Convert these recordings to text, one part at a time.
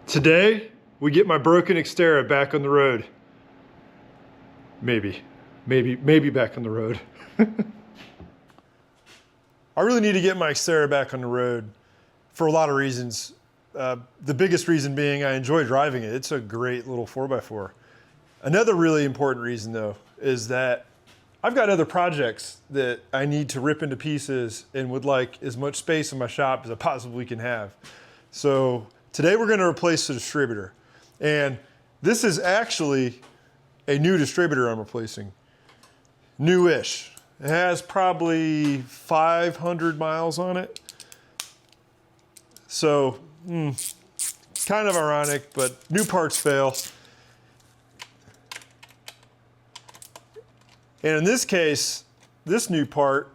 Today, we get my broken Xterra back on the road. Maybe back on the road. I really need to get my Xterra back on the road for a lot of reasons. The biggest reason being I enjoy driving it. It's a great little 4x4. Another really important reason though is that I've got other projects that I need to rip into pieces and would like as much space in my shop as I possibly can have. So today we're going to replace the distributor. And this is actually a new distributor I'm replacing. Newish. It has probably 500 miles on it. So, kind of ironic, but new parts fail. And in this case, this new part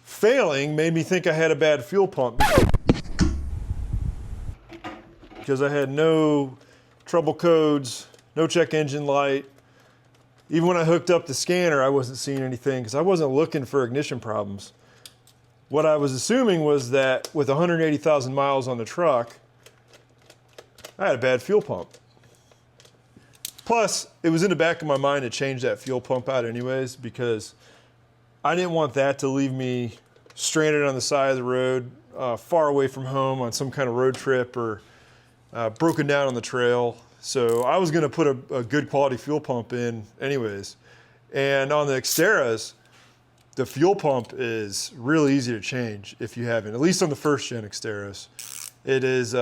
failing made me think I had a bad fuel pump because I had no trouble codes, no check engine light. Even when I hooked up the scanner, I wasn't seeing anything because I wasn't looking for ignition problems. What I was assuming was that with 180,000 miles on the truck, I had a bad fuel pump. Plus, it was in the back of my mind to change that fuel pump out anyways because I didn't want that to leave me stranded on the side of the road, far away from home on some kind of road trip or broken down on the trail. So I was gonna put a good quality fuel pump in anyways. And on the Xterras, the fuel pump is really easy to change if you haven't, at least on the first gen Xterras. It is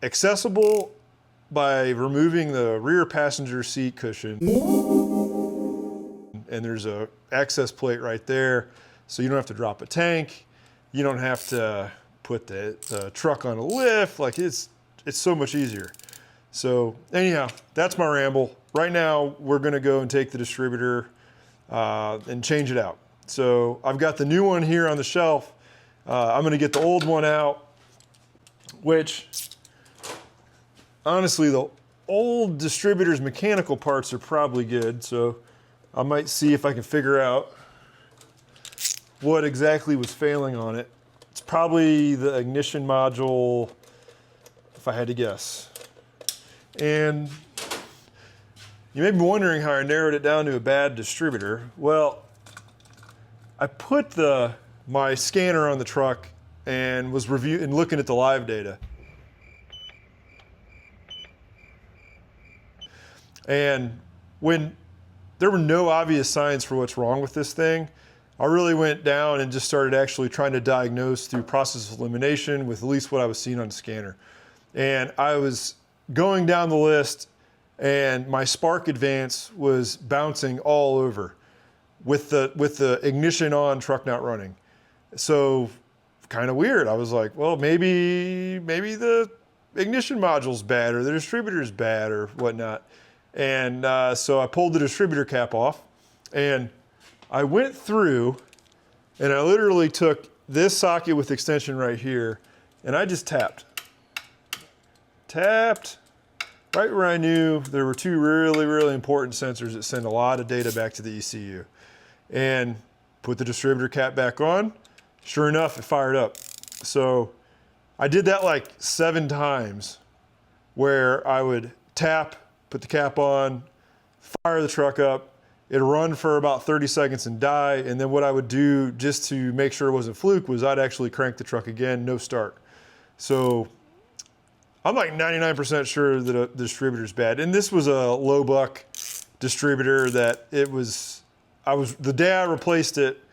accessible by removing the rear passenger seat cushion. And there's a access plate right there. So you don't have to drop a tank. You don't have to put the truck on a lift. Like it's so much easier. So anyhow, that's my ramble. Right now, we're gonna go and take the distributor and change it out. So I've got the new one here on the shelf. I'm gonna get the old one out, which honestly, the old distributor's mechanical parts are probably good. So I might see if I can figure out what exactly was failing on it. It's probably the ignition module, if I had to guess. And you may be wondering how I narrowed it down to a bad distributor. Well, I put my scanner on the truck and was looking at the live data. And when there were no obvious signs for what's wrong with this thing, I really went down and just started actually trying to diagnose through process of elimination with at least what I was seeing on the scanner. And I was going down the list and my spark advance was bouncing all over with the ignition on, truck not running. So kind of weird. I was like, well, maybe the ignition module's bad or the distributor's bad or whatnot. And so I pulled the distributor cap off and I went through and I literally took this socket with extension right here and I just tapped right where I knew there were two really, really important sensors that send a lot of data back to the ECU. And put the distributor cap back on. Sure enough, it fired up. So I did that like 7 times where I would tap, put the cap on, fire the truck up, it'd run for about 30 seconds and die. And then what I would do just to make sure it wasn't fluke was I'd actually crank the truck again, no start. So I'm like 99% sure that the distributor's bad. And this was a low buck distributor that the day I replaced it,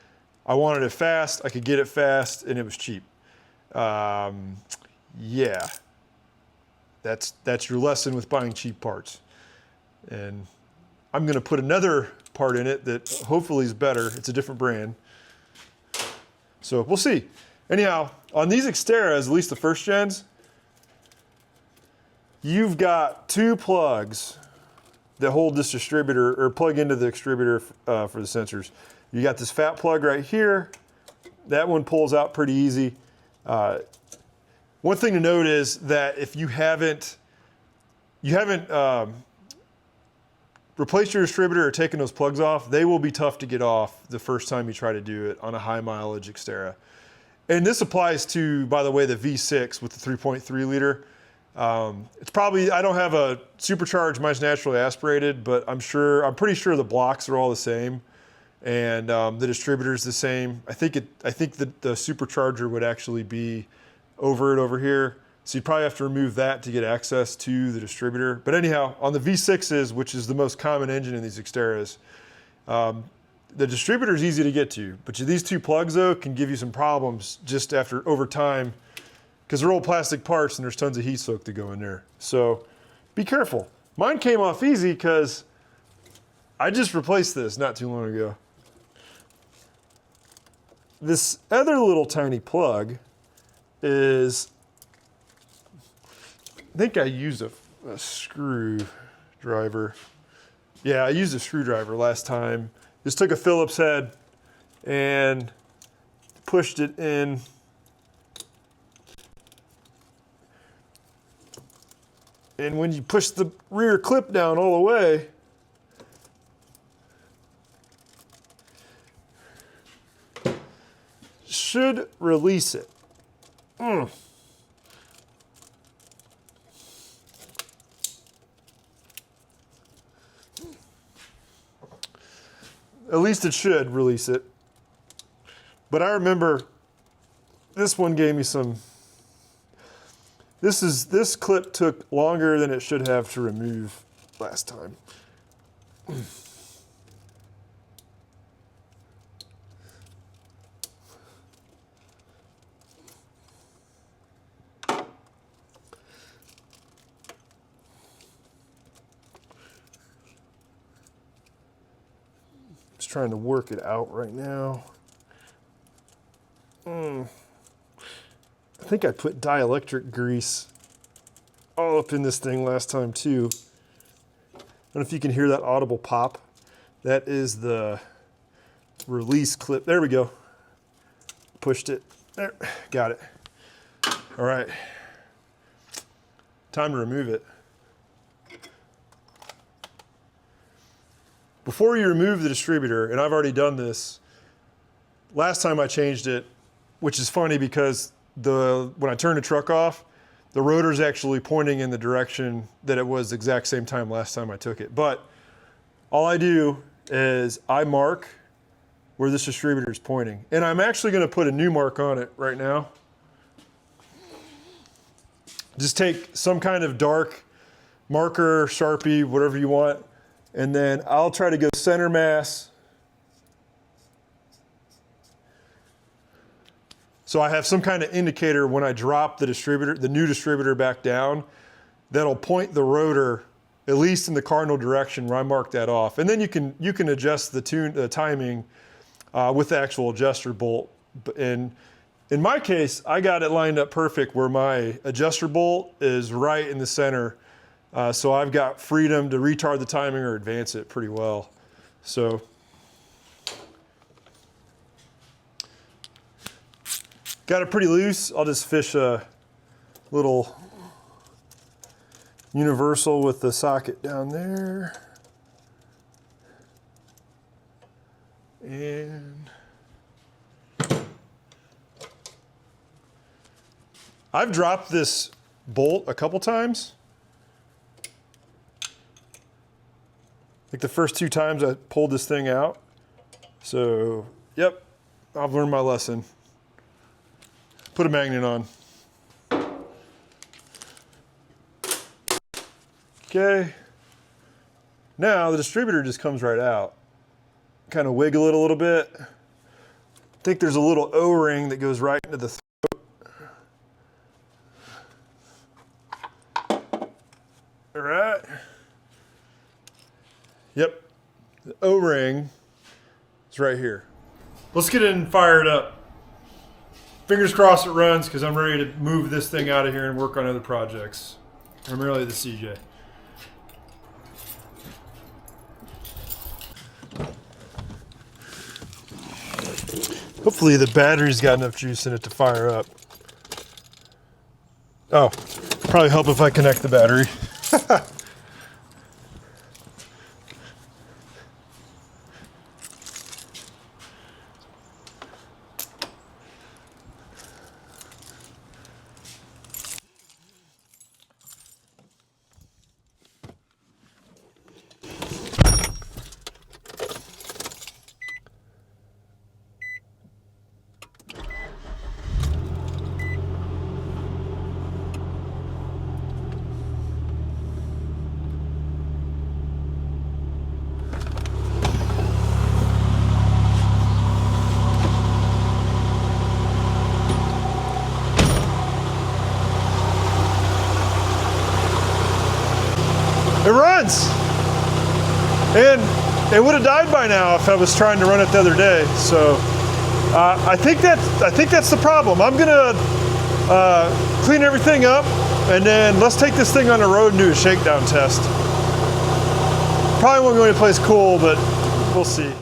I wanted it fast, I could get it fast, and it was cheap. Yeah, that's your lesson with buying cheap parts. And I'm gonna put another part in it that hopefully is better. It's a different brand. So we'll see. Anyhow, on these Xterras, at least the first gens, you've got 2 plugs that hold this distributor or plug into the distributor for the sensors. You got this fat plug right here. That one pulls out pretty easy. One thing to note is that if you haven't replaced your distributor or taken those plugs off, they will be tough to get off the first time you try to do it on a high mileage Xterra. And this applies to, by the way, the V6 with the 3.3 liter. It's probably, I don't have a supercharged, mine's naturally aspirated, but I'm pretty sure the blocks are all the same. And the distributor's the same. I think that the supercharger would actually be over here. So you'd probably have to remove that to get access to the distributor. But anyhow, on the V6s, which is the most common engine in these Xterras, the distributor is easy to get to, but these two plugs though can give you some problems just over time, because they're old plastic parts and there's tons of heat soak to go in there. So be careful. Mine came off easy because I just replaced this not too long ago. This other little tiny plug is, I think I used a screwdriver. Yeah, I used a screwdriver last time. Just took a Phillips head and pushed it in. And when you push the rear clip down all the way, should release it. At least it should release it. But I remember this one gave me some, this clip took longer than it should have to remove last time. Just trying to work it out right now. I think I put dielectric grease all up in this thing last time too. I don't know if you can hear that audible pop. That is the release clip. There we go. Pushed it. There, got it. All right. Time to remove it. Before you remove the distributor, and I've already done this, last time I changed it, which is funny because when I turn the truck off, the rotor's actually pointing in the direction that it was the exact same time last time I took it. But all I do is I mark where this distributor is pointing. And I'm actually going to put a new mark on it right now. Just take some kind of dark marker, Sharpie, whatever you want, and then I'll try to go center mass. So I have some kind of indicator when I drop the distributor, the new distributor back down, that'll point the rotor at least in the cardinal direction where I mark that off. And then you can adjust the timing with the actual adjuster bolt. And in my case, I got it lined up perfect where my adjuster bolt is right in the center. So I've got freedom to retard the timing or advance it pretty well. So got it pretty loose. I'll just fish a little universal with the socket down there. And I've dropped this bolt a couple times. Like the first 2 times I pulled this thing out. So, yep, I've learned my lesson. Put a magnet on. Okay. Now the distributor just comes right out. Kind of wiggle it a little bit. I think there's a little O-ring that goes right into the throat. All right. Yep, the O-ring is right here. Let's get it fired up. Fingers crossed it runs because I'm ready to move this thing out of here and work on other projects, primarily the CJ. Hopefully the battery's got enough juice in it to fire up. Oh, probably help if I connect the battery. It runs. And it would have died by now if I was trying to run it the other day. So I think that's the problem. I'm gonna clean everything up, and then let's take this thing on the road and do a shakedown test. Probably won't go anyplace cool, but we'll see.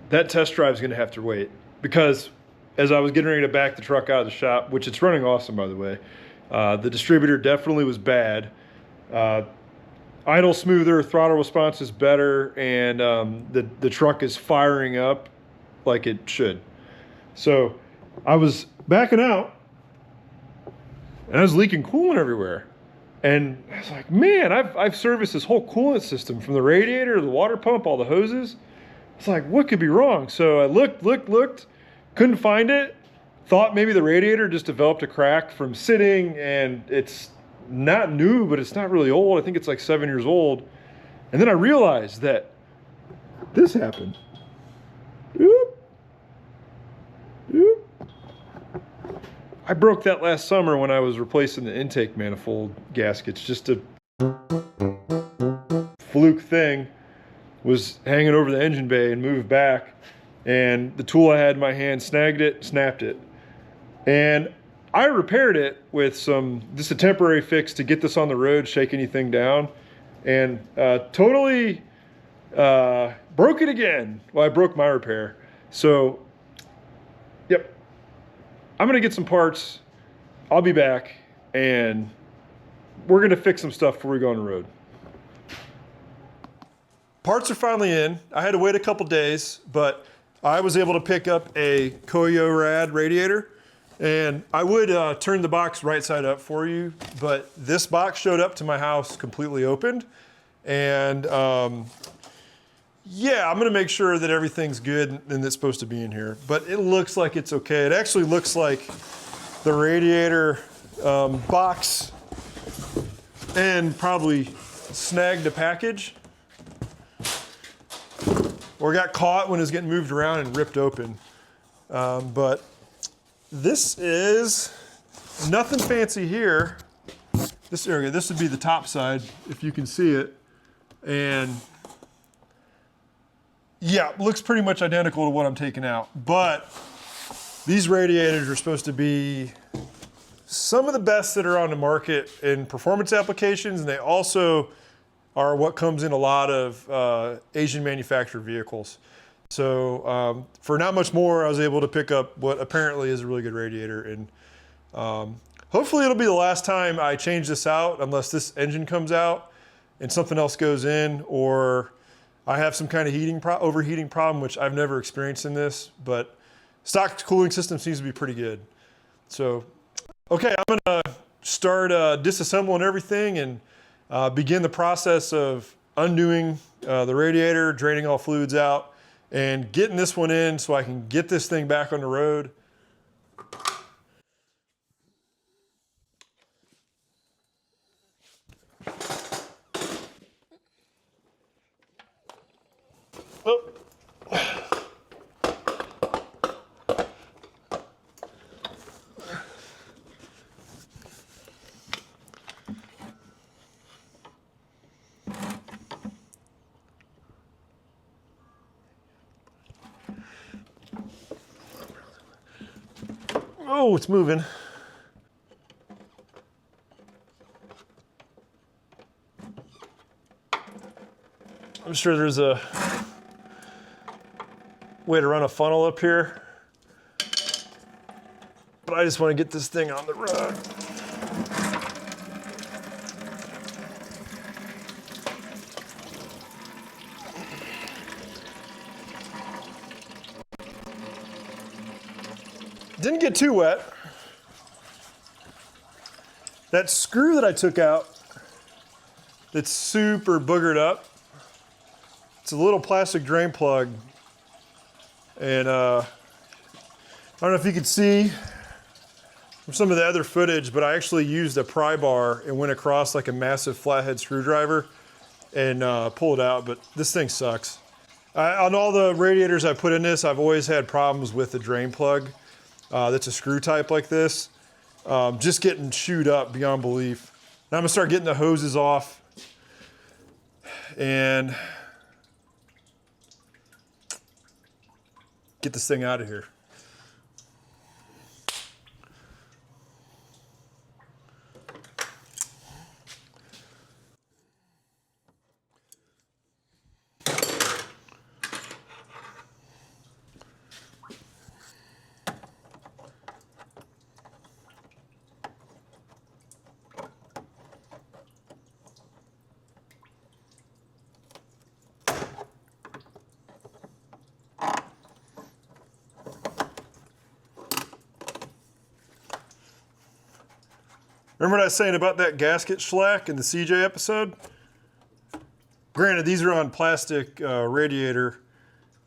That test drive is gonna have to wait, because as I was getting ready to back the truck out of the shop, which it's running awesome, by the way, the distributor definitely was bad. Idle smoother, throttle response is better, and the truck is firing up like it should. So I was backing out, and I was leaking coolant everywhere. And I was like, man, I've serviced this whole coolant system from the radiator to the water pump, all the hoses. It's like, what could be wrong? So I looked, couldn't find it. Thought maybe the radiator just developed a crack from sitting, and it's not new, but it's not really old. I think it's like 7 years old. And then I realized that this happened. Oop. Oop. I broke that last summer when I was replacing the intake manifold gaskets. Just a fluke thing. Was hanging over the engine bay and moved back, and the tool I had in my hand snagged it, snapped it. And I repaired it with just a temporary fix to get this on the road, shake anything down, and totally broke it again. Well, I broke my repair. So, yep. I'm gonna get some parts. I'll be back, and we're gonna fix some stuff before we go on the road. Parts are finally in. I had to wait a couple days, but I was able to pick up a Koyo Rad radiator. And I would turn the box right side up for you, but this box showed up to my house completely opened. And yeah, I'm gonna make sure that everything's good and it's supposed to be in here. But it looks like it's okay. It actually looks like the radiator box and probably snagged a package, or got caught when it was getting moved around and ripped open. But this is nothing fancy here. This area, this would be the top side, if you can see it. And yeah, looks pretty much identical to what I'm taking out. But these radiators are supposed to be some of the best that are on the market in performance applications, and they also are what comes in a lot of Asian manufactured vehicles. So for not much more, I was able to pick up what apparently is a really good radiator. And hopefully it'll be the last time I change this out, unless this engine comes out and something else goes in, or I have some kind of overheating problem, which I've never experienced in this, but stock cooling system seems to be pretty good. So, okay, I'm gonna start disassembling everything and begin the process of undoing the radiator, draining all fluids out, and getting this one in so I can get this thing back on the road. Oh. Oh, it's moving. I'm sure there's a way to run a funnel up here, but I just want to get this thing on the road. Didn't get too wet. That screw that I took out, that's super boogered up, it's a little plastic drain plug. And I don't know if you could see from some of the other footage, but I actually used a pry bar and went across like a massive flathead screwdriver and pulled it out, but this thing sucks. On all the radiators I put in this, I've always had problems with the drain plug. That's a screw type like this, just getting chewed up beyond belief. Now I'm gonna start getting the hoses off and get this thing out of here. Remember what I was saying about that gasket shellac in the CJ episode? Granted, these are on plastic radiator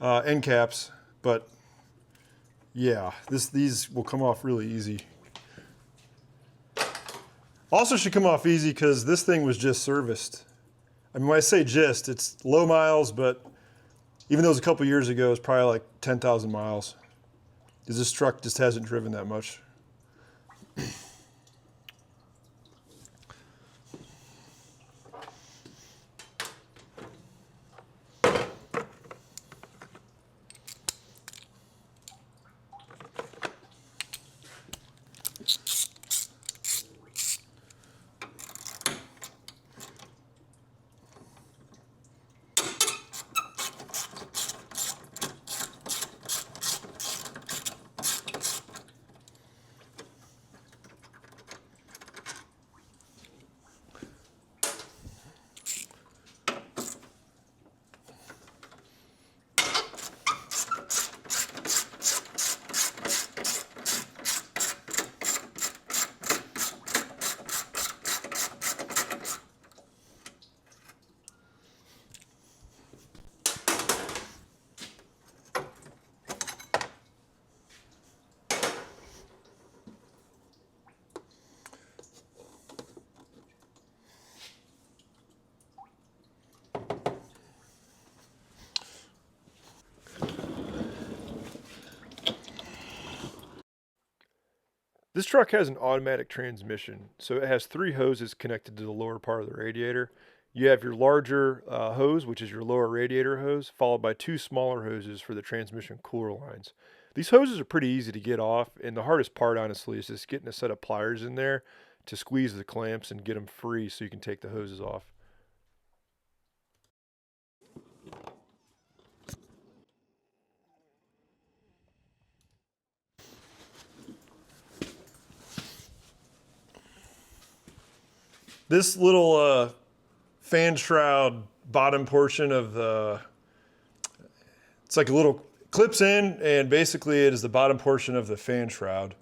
end caps, but yeah, these will come off really easy. Also should come off easy because this thing was just serviced. I mean, when I say just, it's low miles, but even though it was a couple years ago, it's probably like 10,000 miles. Because this truck just hasn't driven that much. This truck has an automatic transmission, so it has 3 hoses connected to the lower part of the radiator. You have your larger hose, which is your lower radiator hose, followed by 2 smaller hoses for the transmission cooler lines. These hoses are pretty easy to get off, and the hardest part, honestly, is just getting a set of pliers in there to squeeze the clamps and get them free so you can take the hoses off. This little fan shroud bottom portion of the, it's like a little clips in, and basically it is the bottom portion of the fan shroud.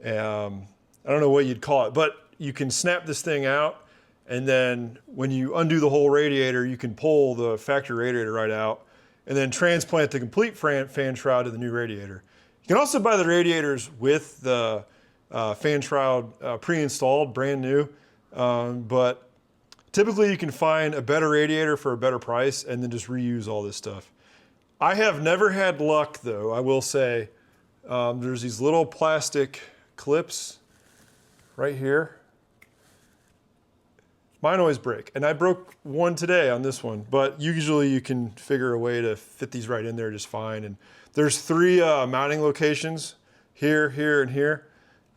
I don't know what you'd call it, but you can snap this thing out, and then when you undo the whole radiator, you can pull the factory radiator right out, and then transplant the complete fan shroud to the new radiator. You can also buy the radiators with the fan shroud pre-installed, brand new. But typically you can find a better radiator for a better price and then just reuse all this stuff. I have never had luck, though, I will say. There's these little plastic clips right here. Mine always break, and I broke one today on this one, but usually you can figure a way to fit these right in there just fine. And there's 3 mounting locations, here, here, and here.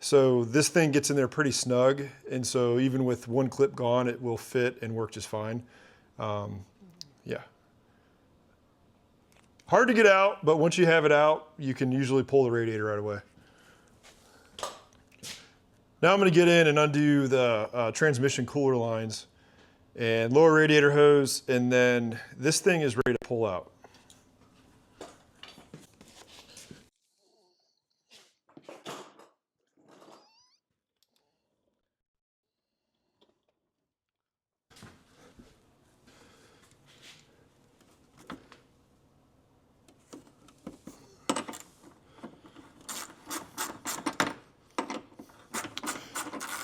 So this thing gets in there pretty snug, and so even with one clip gone, it will fit and work just fine. Yeah. Hard to get out, but once you have it out, you can usually pull the radiator right away. Now I'm going to get in and undo the transmission cooler lines and lower radiator hose, and then this thing is ready to pull out.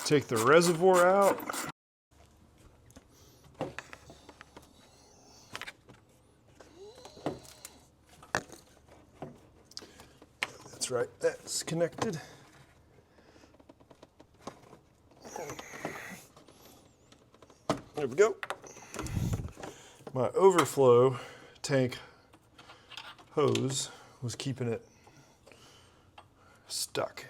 Take the reservoir out. That's right, that's connected. There we go. my overflow tank hose was keeping it stuck.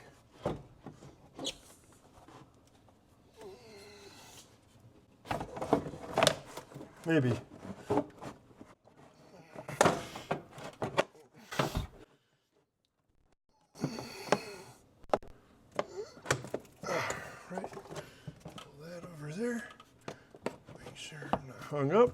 Maybe. Right, pull that over there. Make sure I'm not hung up.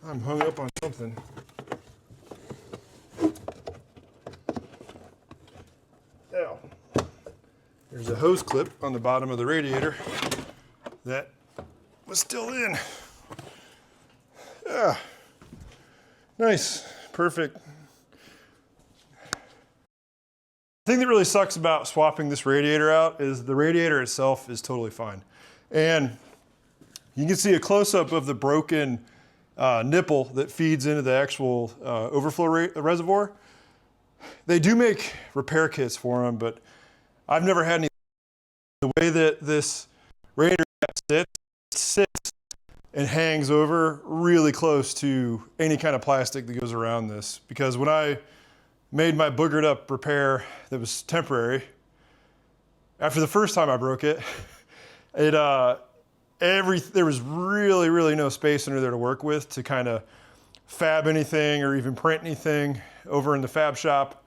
I'm hung up on something. Ow. There's a hose clip on the bottom of the radiator that was still in. Yeah. Nice. Perfect. The thing that really sucks about swapping this radiator out is the radiator itself is totally fine. And you can see a close-up of the broken nipple that feeds into the actual overflow reservoir. They do make repair kits for them, but I've never had any. The way that this radiator sits and hangs over really close to any kind of plastic that goes around this. Because when I made my boogered up repair that was temporary, after the first time I broke it, there was really no space under there to work with to kind of fab anything or even print anything over in the fab shop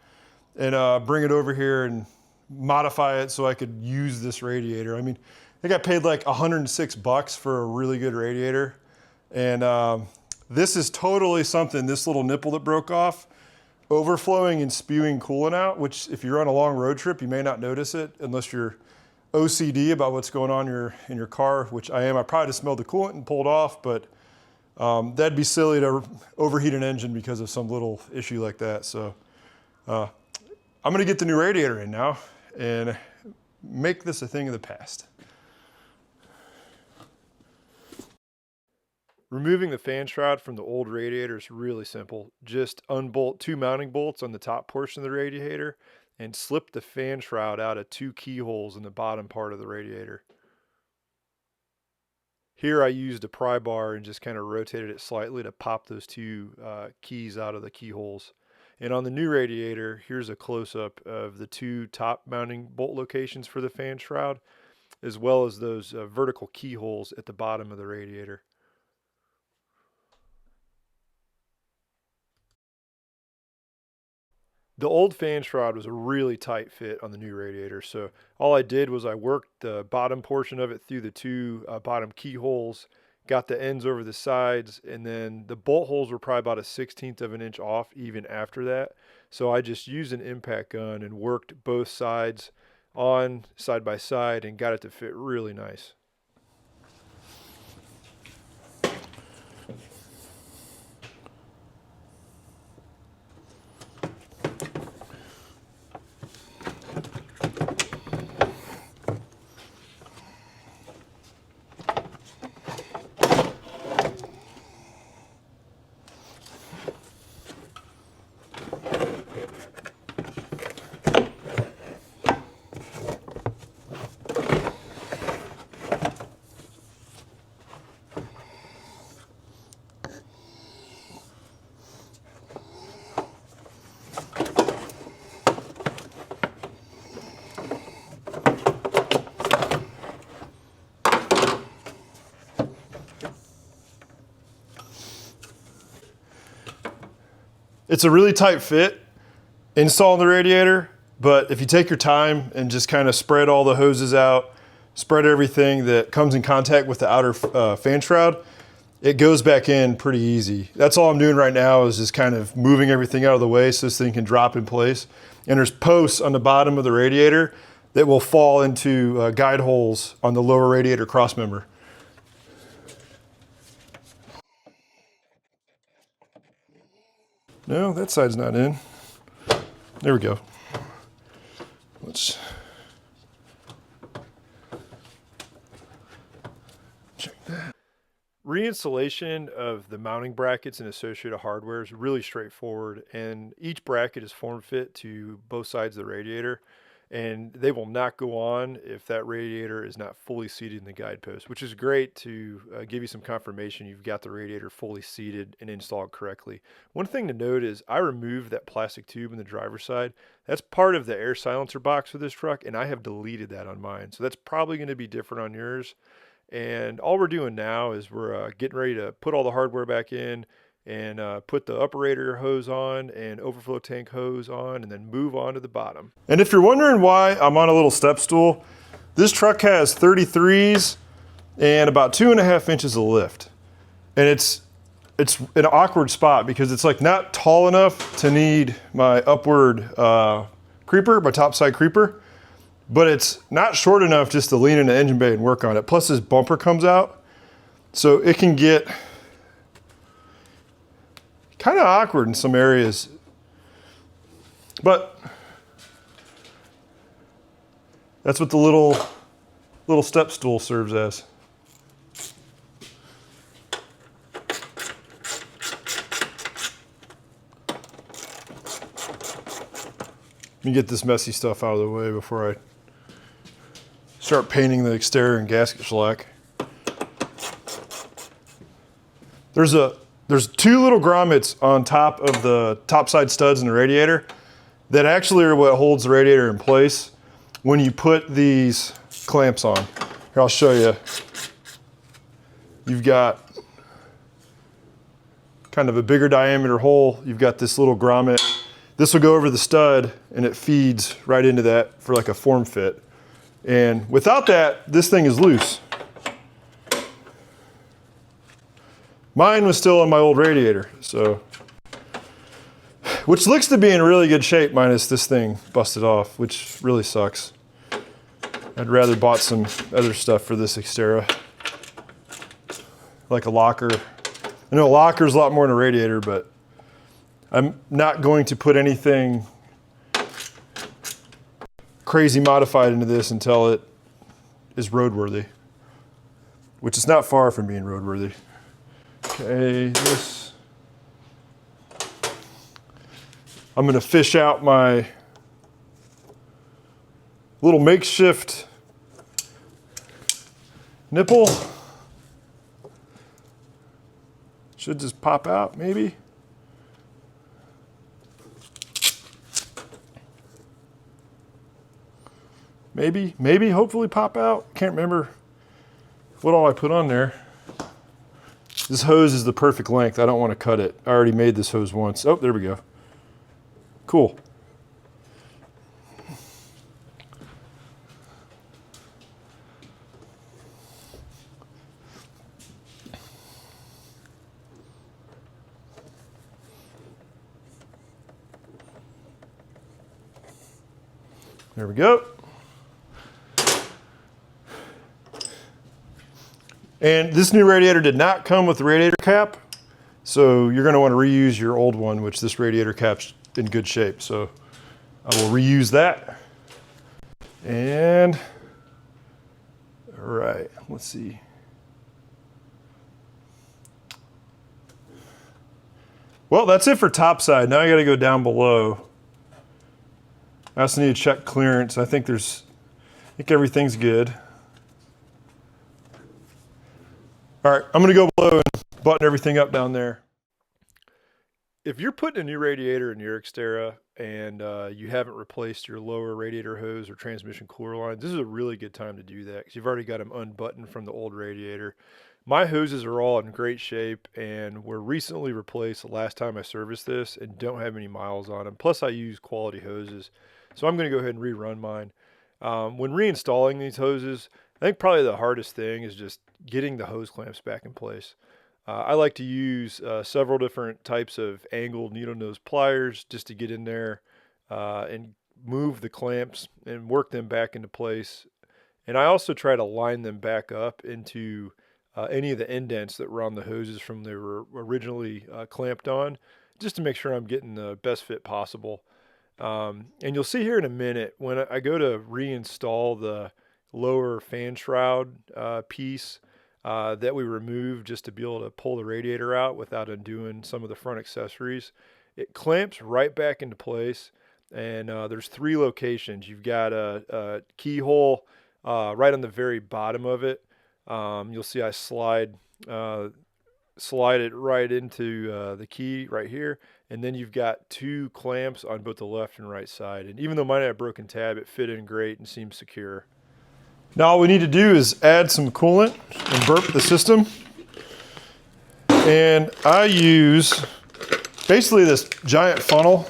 and bring it over here and modify it so I could use this radiator. I mean, I think I paid like $106 for a really good radiator. And this is totally something, this little nipple that broke off, overflowing and spewing coolant out, which if you're on a long road trip, you may not notice it unless you're OCD about what's going on in your car, which I am. I probably just smelled the coolant and pulled off, but that'd be silly to overheat an engine because of some little issue like that. So I'm gonna get the new radiator in now and make this a thing of the past. Removing the fan shroud from the old radiator is really simple. Just unbolt 2 mounting bolts on the top portion of the radiator and slip the fan shroud out of 2 keyholes in the bottom part of the radiator. Here I used a pry bar and just kind of rotated it slightly to pop those 2 keys out of the keyholes. And on the new radiator, here's a close-up of the 2 top mounting bolt locations for the fan shroud, as well as those vertical keyholes at the bottom of the radiator. The old fan shroud was a really tight fit on the new radiator, so all I did was I worked the bottom portion of it through the 2 bottom keyholes, got the ends over the sides, and then the bolt holes were probably about a 1/16 of an inch off even after that. So I just used an impact gun and worked both sides on side by side and got it to fit really nice. It's a really tight fit installing the radiator, but if you take your time and just kind of spread all the hoses out, spread everything that comes in contact with the outer fan shroud, it goes back in pretty easy. That's all I'm doing right now is just kind of moving everything out of the way so this thing can drop in place. And there's posts on the bottom of the radiator that will fall into guide holes on the lower radiator crossmember. No, that side's not in. There we go. Let's check that. Reinstallation of the mounting brackets and associated hardware is really straightforward, and each bracket is form fit to both sides of the radiator, and they will not go on if that radiator is not fully seated in the guide post, which is great to give you some confirmation you've got the radiator fully seated and installed correctly. One thing to note is I removed that plastic tube in the driver's side. That's part of the air silencer box for this truck, and I have deleted that on mine. So that's probably going to be different on yours. And all we're doing now is we're getting ready to put all the hardware back in and put the upper radiator hose on and overflow tank hose on, and then move on to the bottom. And if you're wondering why I'm on a little step stool, this truck has 33s and about 2.5 inches of lift. And it's an awkward spot because it's like not tall enough to need my upward creeper, my topside creeper. But it's not short enough just to lean in the engine bay and work on it. Plus this bumper comes out, so it can get kind of awkward in some areas. But that's what the little step stool serves as. Let me get this messy stuff out of the way before I start painting the exterior and gasket shellac. There's two little grommets on top of the topside studs in the radiator that actually are what holds the radiator in place when you put these clamps on. Here, I'll show you. You've got kind of a bigger diameter hole. You've got this little grommet. This will go over the stud and it feeds right into that for like a form fit. And without that, this thing is loose. Mine was still on my old radiator, so, which looks to be in really good shape minus this thing busted off, which really sucks. I'd rather bought some other stuff for this Xterra, like a locker. I know a locker is a lot more than a radiator, but I'm not going to put anything crazy modified into this until it is roadworthy, which is not far from being roadworthy. Okay, this, I'm gonna fish out my little makeshift nipple. Should just pop out, maybe. Maybe, hopefully pop out. Can't remember what all I put on there. This hose is the perfect length. I don't want to cut it. I already made this hose once. Oh, there we go. Cool. There we go. And this new radiator did not come with the radiator cap, so you're going to want to reuse your old one, which this radiator cap's in good shape. So I will reuse that. And all right, let's see. Well, that's it for top side. Now I got to go down below. I also need to check clearance. I think everything's good. All right, I'm gonna go below and button everything up down there. If you're putting a new radiator in your Xterra and you haven't replaced your lower radiator hose or transmission cooler line, this is a really good time to do that because you've already got them unbuttoned from the old radiator. My hoses are all in great shape and were recently replaced the last time I serviced this and don't have any miles on them. Plus I use quality hoses. So I'm gonna go ahead and rerun mine. When reinstalling these hoses, I think probably the hardest thing is just getting the hose clamps back in place. I like to use several different types of angled needle nose pliers just to get in there and move the clamps and work them back into place. And I also try to line them back up into any of the indents that were on the hoses from they were originally clamped on, just to make sure I'm getting the best fit possible. And you'll see here in a minute when I go to reinstall the lower fan shroud piece that we removed just to be able to pull the radiator out without undoing some of the front accessories. It clamps right back into place, and there's 3 locations. You've got a keyhole right on the very bottom of it. You'll see I slide it right into the key right here, and then you've got 2 clamps on both the left and right side. And even though mine had a broken tab, it fit in great and seems secure. Now all we need to do is add some coolant and burp the system. And I use basically this giant funnel.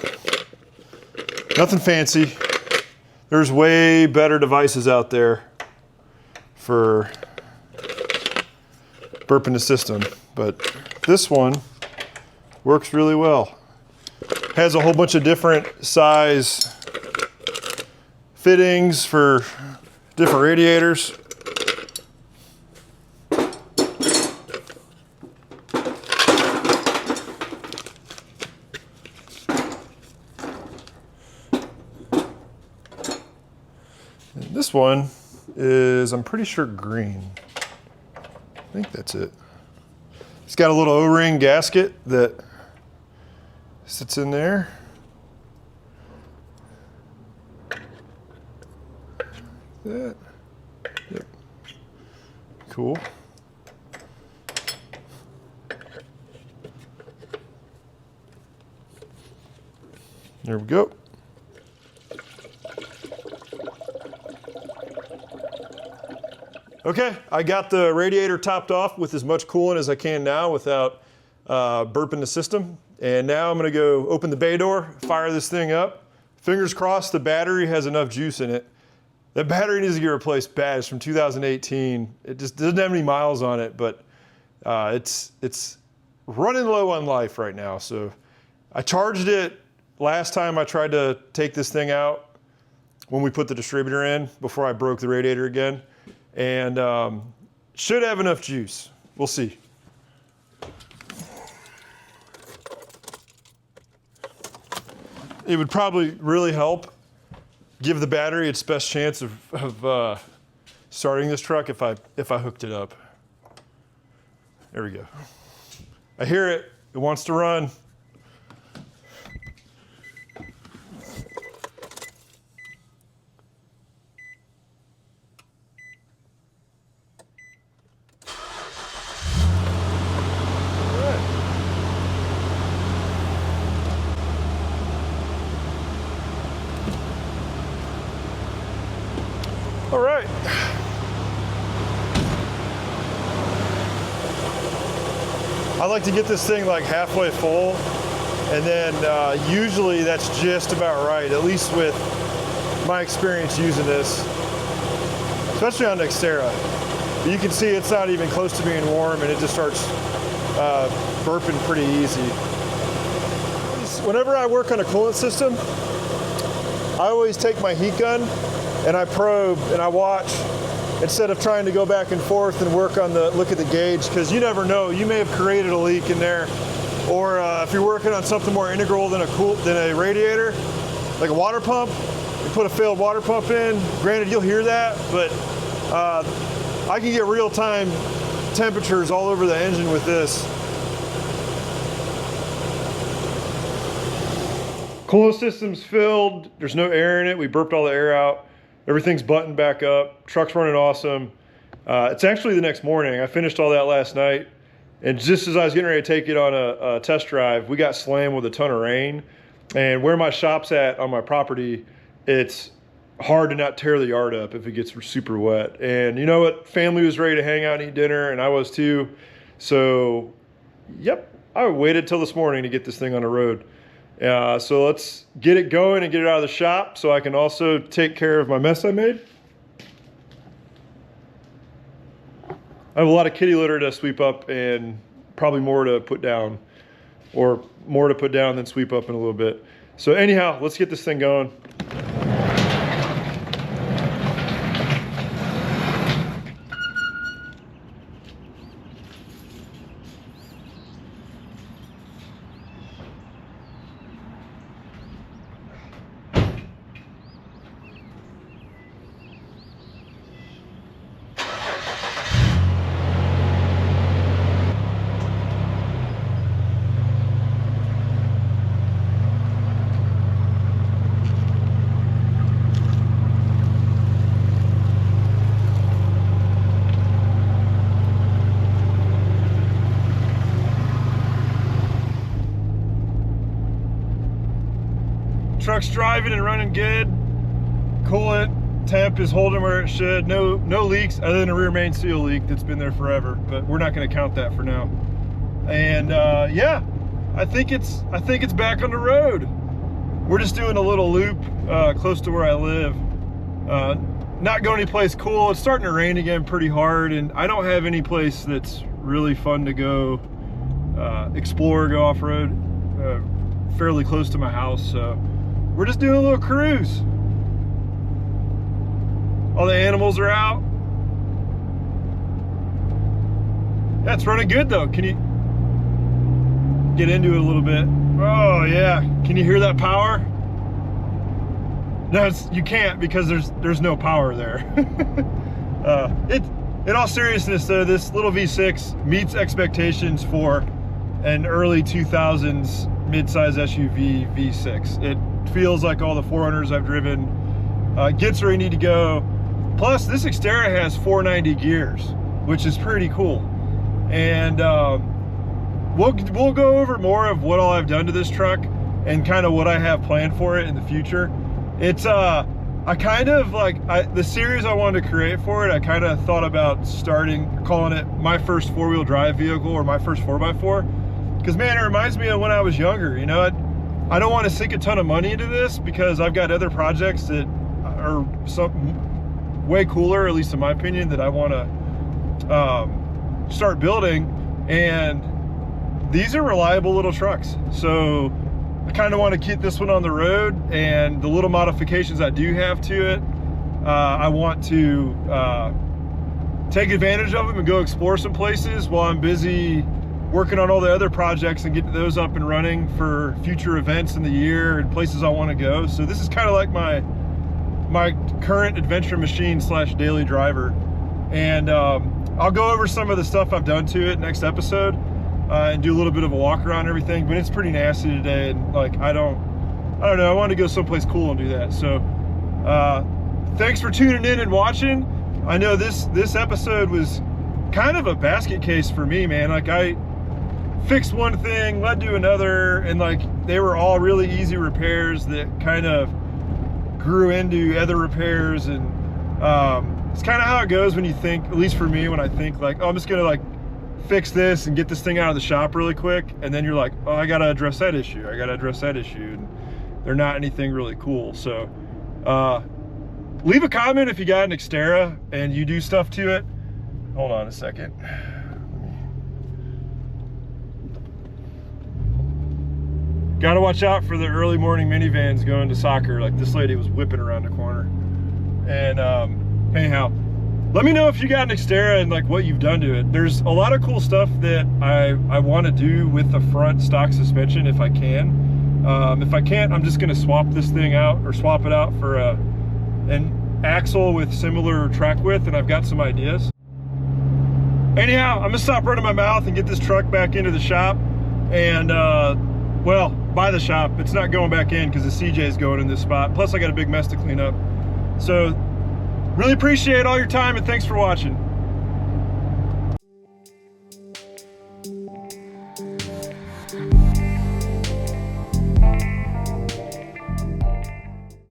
Nothing fancy. There's way better devices out there for burping the system, but this one works really well. Has a whole bunch of different size fittings for different radiators. And this one is, I'm pretty sure, green. I think that's it. It's got a little O-ring gasket that sits in there. That. Yep. Cool. There we go. Okay, I got the radiator topped off with as much coolant as I can now without burping the system. And now I'm gonna go open the bay door, fire this thing up. Fingers crossed the battery has enough juice in it. That battery needs to get replaced bad. It's from 2018. It just doesn't have any miles on it, but it's running low on life right now. So I charged it last time I tried to take this thing out when we put the distributor in before I broke the radiator again. And should have enough juice. We'll see. It would probably really help give the battery its best chance of starting this truck if I hooked it up. There we go. I hear it. It wants to run. All right. I like to get this thing like halfway full, and then usually that's just about right, at least with my experience using this, especially on the Xterra. But you can see it's not even close to being warm, and it just starts burping pretty easy. Whenever I work on a coolant system, I always take my heat gun and I probe and I watch instead of trying to go back and forth and look at the gauge, because you never know, you may have created a leak in there. Or if you're working on something more integral than a radiator, like a water pump, you put a failed water pump in. Granted, you'll hear that, but I can get real-time temperatures all over the engine with this. Coolant system's filled. There's no air in it. We burped all the air out. Everything's buttoned back up. Truck's running awesome. It's actually the next morning. I finished all that last night. And just as I was getting ready to take it on a test drive, we got slammed with a ton of rain. And where my shop's at on my property, it's hard to not tear the yard up if it gets super wet. And you know what? Family was ready to hang out and eat dinner, and I was too. So, yep, I waited till this morning to get this thing on the road. So let's get it going and get it out of the shop so I can also take care of my mess I made. I have a lot of kitty litter to sweep up and probably more to put down, or more to put down than sweep up in a little bit. So anyhow, let's get this thing going. Truck's driving and running good. Coolant temp is holding where it should. No leaks other than a rear main seal leak that's been there forever, but we're not going to count that for now. And yeah, I think it's back on the road. We're just doing a little loop close to where I live. Not going anyplace cool. It's starting to rain again pretty hard, and I don't have any place that's really fun to go explore, go off-road fairly close to my house. So we're just doing a little cruise. All the animals are out. Yeah, it's running good though. Can you get into it a little bit? Oh yeah, can you hear that power? No, you can't, because there's no power there. In all seriousness though, this little V6 meets expectations for an early 2000s mid-size SUV V6. It feels like all the 4Runners I've driven. Gets where you need to go. Plus, this Xterra has 490 gears, which is pretty cool. And we'll go over more of what all I've done to this truck and kind of what I have planned for it in the future. It's I kind of like the series I wanted to create for it. I kind of thought about calling it my first 4-wheel drive vehicle, or my first 4x4, because man, it reminds me of when I was younger. You know, I don't want to sink a ton of money into this because I've got other projects that are way cooler, at least in my opinion, that I want to start building, and these are reliable little trucks. So I kind of want to keep this one on the road, and the little modifications I do have to it, I want to take advantage of them and go explore some places while I'm busy working on all the other projects and getting those up and running for future events in the year and places I want to go. So this is kind of like my current adventure machine / daily driver. And I'll go over some of the stuff I've done to it next episode and do a little bit of a walk around and everything, but it's pretty nasty today, and like I don't know, I want to go someplace cool and do that. So thanks for tuning in and watching. I know this episode was kind of a basket case for me, man. Like I fixed one thing, led to another, and like they were all really easy repairs that kind of grew into other repairs. And it's kind of how it goes when you think, at least for me, when I think like, oh, I'm just gonna like fix this and get this thing out of the shop really quick, and then you're like, oh, I gotta address that issue, and they're not anything really cool. So leave a comment if you got an Xterra and you do stuff to it. Hold on a second. Got to watch out for the early morning minivans going to soccer. Like this lady was whipping around the corner. And anyhow, let me know if you got an Xterra and like what you've done to it. There's a lot of cool stuff that I want to do with the front stock suspension if I can. If I can't, I'm just going to swap this thing out, or swap it out for an axle with similar track width, and I've got some ideas. Anyhow, I'm gonna stop running my mouth and get this truck back into the shop. And well, by the shop, it's not going back in because the CJ is going in this spot. Plus I got a big mess to clean up. So really appreciate all your time, and thanks for watching.